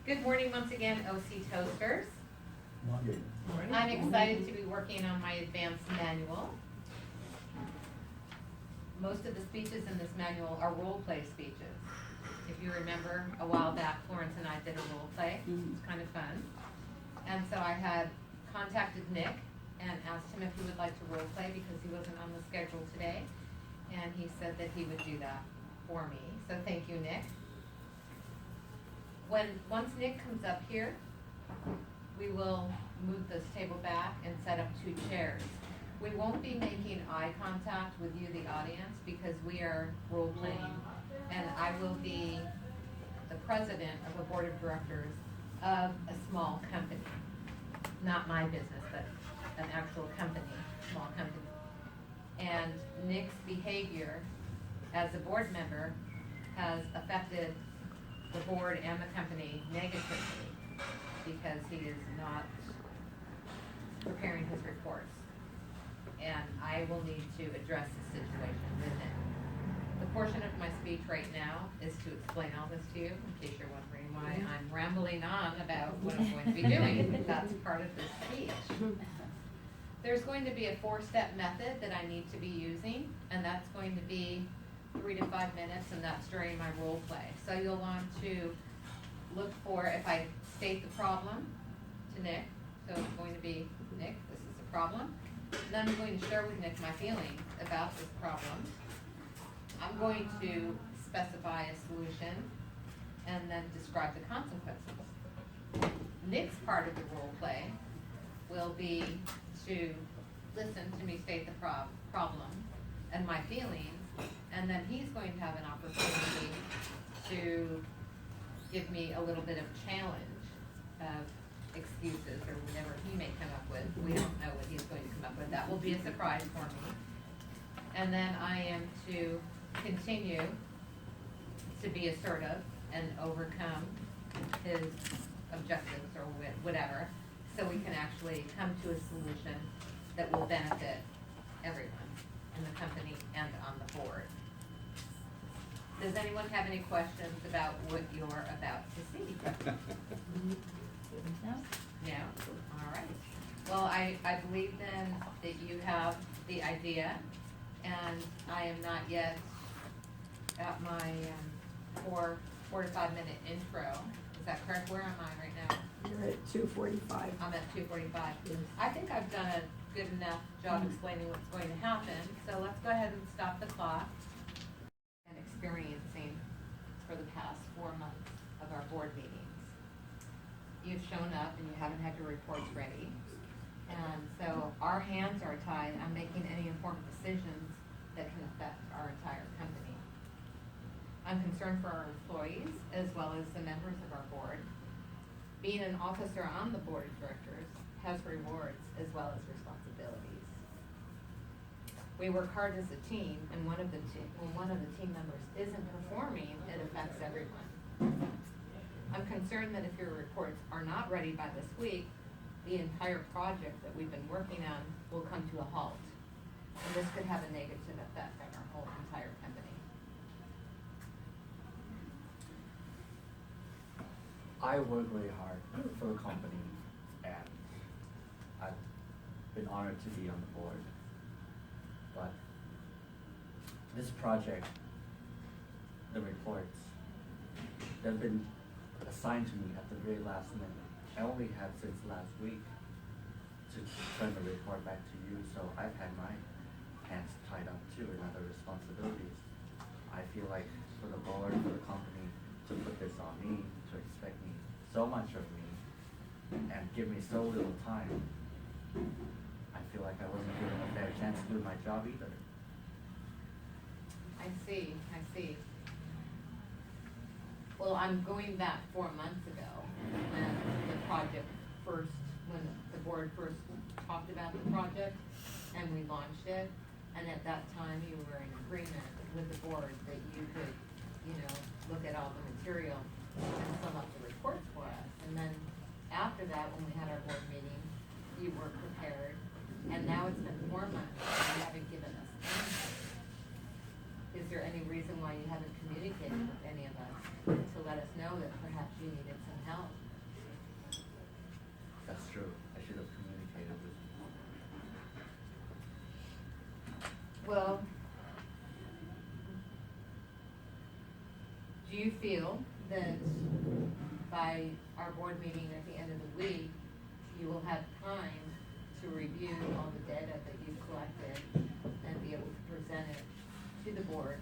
Good morning once again, OC Toasters. Morning. I'm excited to be working on my advanced manual. Most of the speeches in this manual are role play speeches. If you remember, a while back, Florence and I did a role play. It was kind of fun. And so I had contacted Nick and asked him if he would like to role play because he wasn't on the schedule today. And he said that he would do that for me. So thank you, Nick. Once Nick comes up here, we will move this table back and set up 2 chairs. We won't be making eye contact with you, the audience, because we are role playing. And I will be the president of a board of directors of a small company. Not my business, but an actual company, small company. And Nick's behavior as a board member has affected the board and the company negatively because he is not preparing his reports. And I will need to address the situation with him. The portion of my speech right now is to explain all this to you, in case you're wondering why I'm rambling on about what I'm going to be doing. That's part of this speech. There's going to be a 4-step method that I need to be using, and that's going to be 3 to 5 minutes, and that's during my role play. So you'll want to look for, if I state the problem to Nick, so it's going to be, Nick, this is the problem. Then I'm going to share with Nick my feelings about this problem. I'm going to specify a solution and then describe the consequences. Nick's part of the role play will be to listen to me state the problem and my feelings, and then he's going to have an opportunity to give me a little bit of challenge of excuses or whatever he may come up with. We don't know what he's going to come up with. That will be a surprise for me. And then I am to continue to be assertive and overcome his objectives or whatever, so we can actually come to a solution that will benefit everyone in the company and on the board. Does anyone have any questions about what you're about to see? No? No? All right. Well, I believe then that you have the idea, and I am not yet at my 4 to 5 minute intro. Is that correct? Where am I right now? You're at 2:45. I'm at 2:45. Yes. I think I've done a good enough job explaining what's going to happen, so let's go ahead and stop the clock. And experiencing for the past 4 months of our board meetings. You've shown up and you haven't had your reports ready. And so our hands are tied on making any informed decisions that can affect our entire company. I'm concerned for our employees as well as the members of our board. Being an officer on the board of directors has rewards as well as responsibilities. We work hard as a team, and when one of the team members isn't performing, it affects everyone. I'm concerned that if your reports are not ready by this week, the entire project that we've been working on will come to a halt. And this could have a negative effect on our whole entire company. I work really hard for the company, and I've been honored to be on the board. But this project, the reports, they've been assigned to me at the very last minute. I only had since last week to send the report back to you, so I've had my hands tied up too in other responsibilities. I feel like for the board, for the company, to put this on me, to expect me so much of me, and give me so little time, I feel like I wasn't given a fair chance to do my job either. I see. Well, I'm going back 4 months ago when the project when the board first talked about the project and we launched it. And at that time, you were in agreement with the board that you could, look at all the material and sum up the reports for us. And then after that, when we had our board meeting, you were prepared. And now it's been 4 months and you haven't given us anything. Is there any reason why you haven't communicated with any of us to let let us know that perhaps you needed some help. That's true. I should have communicated with you. Well, do you feel that by our board meeting at the end of the week, you will have time to review all the data that you've collected and be able to present it to the board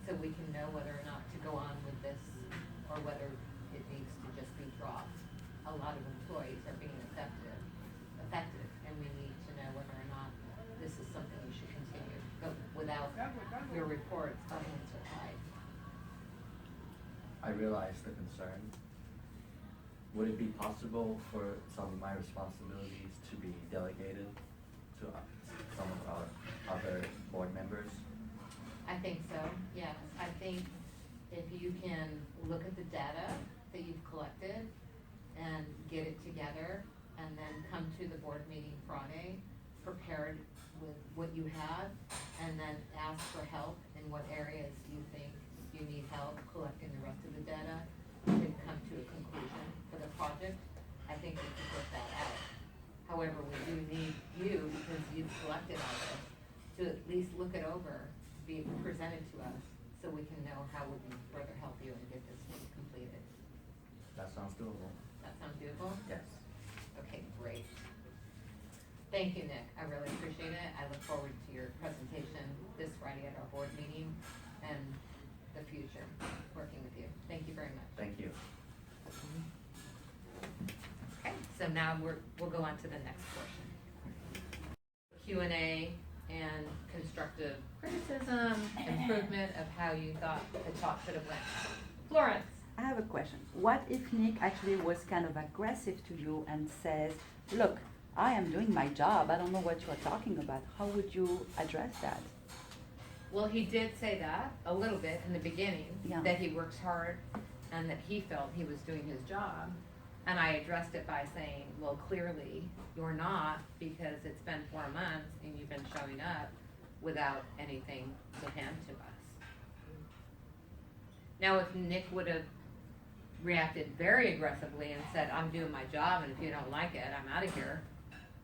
so we can know whether or not to go on with this or whether it needs to just be dropped? A lot of employees are being affected, and we need to know whether or not this is something we should continue. But without your reports, our hands are tied. I realize the concern. Would it be possible for some of my responsibilities to be delegated to some of our other board members? I think so, yes. I think if you can look at the data that you've collected and get it together and then come to the board meeting Friday, prepared with what you have, and then ask for help in what areas you think you need help collecting the rest of the data to come to a conclusion for the project, I think we can work that out. However, we do need you, because you've collected all this, to at least look it over, be presented to us, so we can know how we can further help you and get this completed. That sounds doable. That sound doable? Yes. Okay, great. Thank you, Nick. I really appreciate it. I look forward to your presentation this Friday at our board meeting and the future, working with you. Thank you very much. Thank you. Okay, so now we'll go on to the next portion. Q&A and constructive criticism, improvement of how you thought the talk could have went. Florence. I have a question. What if Nick actually was kind of aggressive to you and says, look, I am doing my job, I don't know what you are talking about. How would you address that? Well, he did say that a little bit in the beginning, Yeah. that he works hard and that he felt he was doing his job. And I addressed it by saying, well, clearly you're not, because it's been 4 months and you've been showing up without anything to hand to us. Now, if Nick would have reacted very aggressively and said, I'm doing my job and if you don't like it, I'm out of here,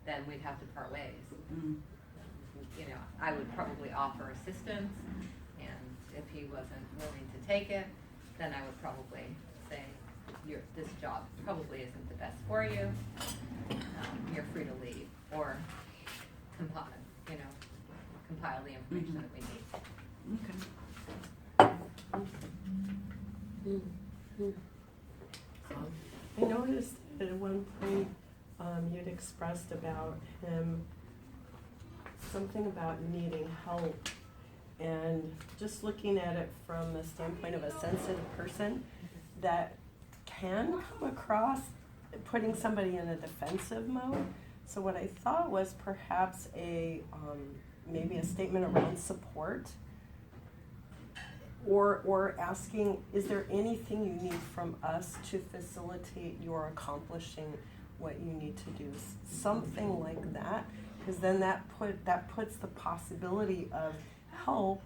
then we'd have to part ways. Mm. You know, I would probably offer assistance, and if he wasn't willing to take it, then I would probably say, this job probably isn't the best for you. You're free to leave, or compile the information that we need. Okay. I noticed that at one point you'd expressed about him something about needing help, and just looking at it from the standpoint of a sensitive person, that can come across putting somebody in a defensive mode. So what I thought was perhaps maybe a statement around support, or asking, is there anything you need from us to facilitate your accomplishing what you need to do? Something like that, because then that puts the possibility of help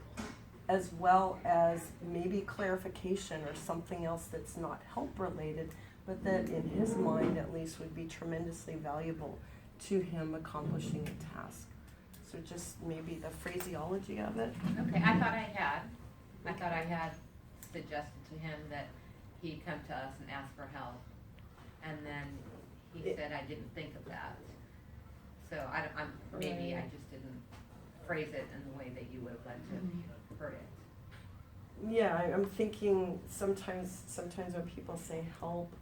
as well as maybe clarification or something else that's not help related, but that in his mind at least would be tremendously valuable to him accomplishing a task. So just maybe the phraseology of it. Okay, I thought I had suggested to him that he come to us and ask for help, and then he said I didn't think of that. So maybe I just didn't phrase it in the way that you would have liked to have heard it. Yeah, I'm thinking sometimes when people say help,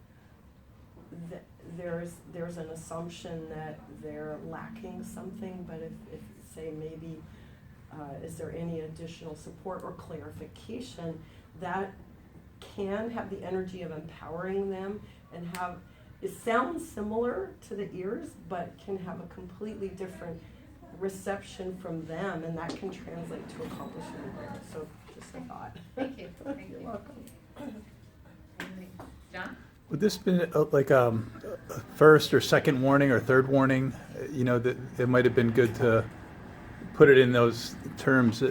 there's an assumption that they're lacking something, but if say maybe is there any additional support or clarification, that can have the energy of empowering them and it sounds similar to the ears, but can have a completely different reception from them, and that can translate to accomplishing the goal. So just a thought. Thank you. Thank You're you. welcome. John? Would this been like a first or second warning or third warning? You know, that it might have been good to put it in those terms.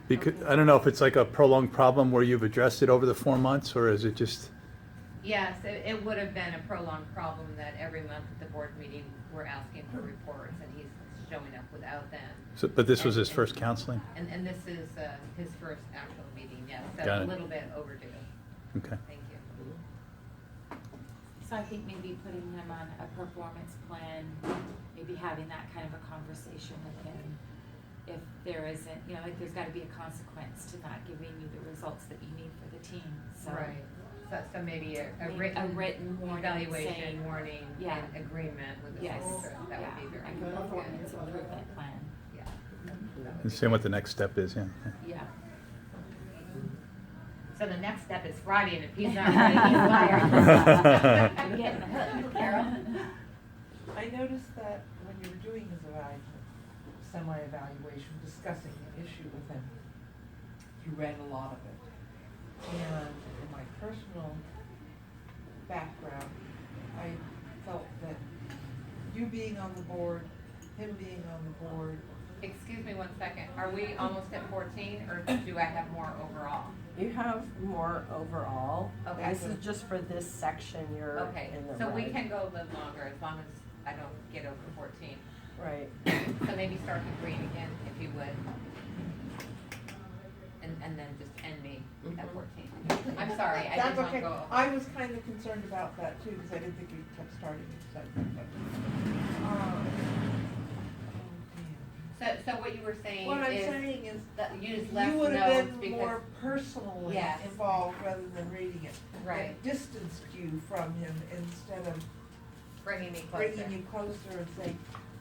Because, I don't know if it's like a prolonged problem where you've addressed it over the 4 months, or is it just, Yes, it would have been a prolonged problem that every month at the board meeting, we're asking for reports, and he's showing up without them. but this was his first counseling? And this is his first actual meeting, yes, so Got a it. little bit overdue. Okay. Thank you. So I think maybe putting him on a performance plan, maybe having that kind of a conversation with him. If there isn't, you know, like there's gotta be a consequence to not giving you the results that you need for the team, so. Right, so maybe a Maybe a written warning evaluation, saying- warning, Yeah. and agreement with the Yes, school district, that would be very like good. a performance improvement plan, Yeah. And seeing what the next step is, yeah. yeah. So the next step is Friday, and if he's not ready, he's fired. I'm getting the hook. Carol? I noticed that when you were doing his semi-evaluation, discussing an issue with him, you read a lot of it. And in my personal background, I felt that you being on the board, him being on the board, Excuse me 1 second, are we almost at 14, or do I have more overall? You have more overall. Okay. This is just for this section, you're Okay, in the so we red. can go a little longer, as long as I don't get over 14. Right. So maybe start with green again, if you would. And then just end me at 14. I'm sorry, I did that's not okay. go over. I was kind of concerned about that too, because I didn't think we kept starting at seven, but, oh, man. So what you were saying What I'm is saying is, that use less you would notes have been because, more personally Yes. involved rather than reading it. Right. It distanced you from him instead of bringing me closer. bringing you closer and saying,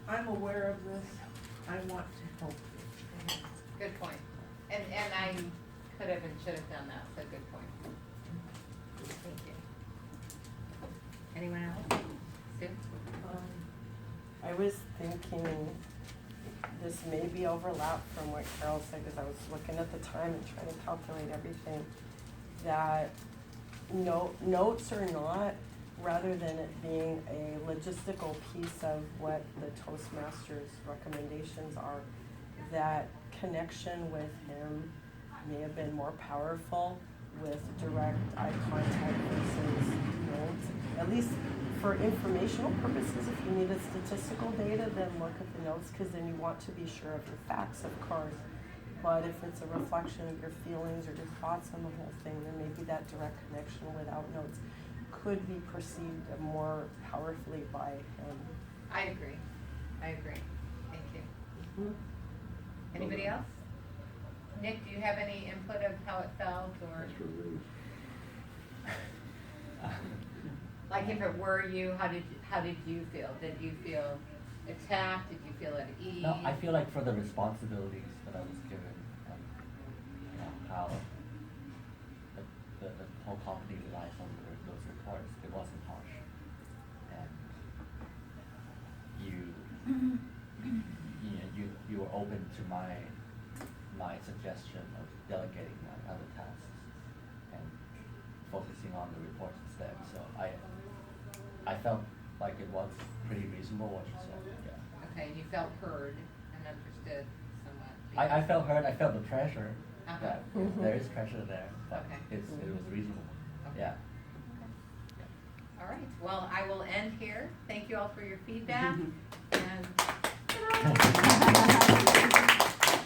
I'm aware of this, I want to help you. Good point. And I could have and should have done that, so good point. Thank you. Anyone else? Sue? I was thinking this may be overlap from what Carol said, because I was looking at the time and trying to calculate everything, that notes or not, rather than it being a logistical piece of what the Toastmasters recommendations are, that connection with him may have been more powerful with direct eye contact versus notes. At least for informational purposes, if you needed statistical data, then look at the notes, because then you want to be sure of your facts, of course. But if it's a reflection of your feelings or your thoughts on the whole thing, then maybe that direct connection without notes could be perceived more powerfully by him. I agree. Thank you. Anybody else? Nick, do you have any input of how it felt, or? Like if it were you, how did you feel? Did you feel attacked? Did you feel at ease? No, I feel like for the responsibilities that I was given, and you know, how the whole company relies on those reports, it wasn't harsh. And you were open to my suggestion of delegating my other tasks and focusing on the reports instead. So I felt like it was pretty reasonable what you said. Yeah. Okay, you felt heard and understood somewhat. I felt hurt. I felt the pressure. Uh-huh. That Mhm. there is pressure there, but Okay. it was reasonable. Okay. Yeah. All right, well, I will end here. Thank you all for your feedback, and.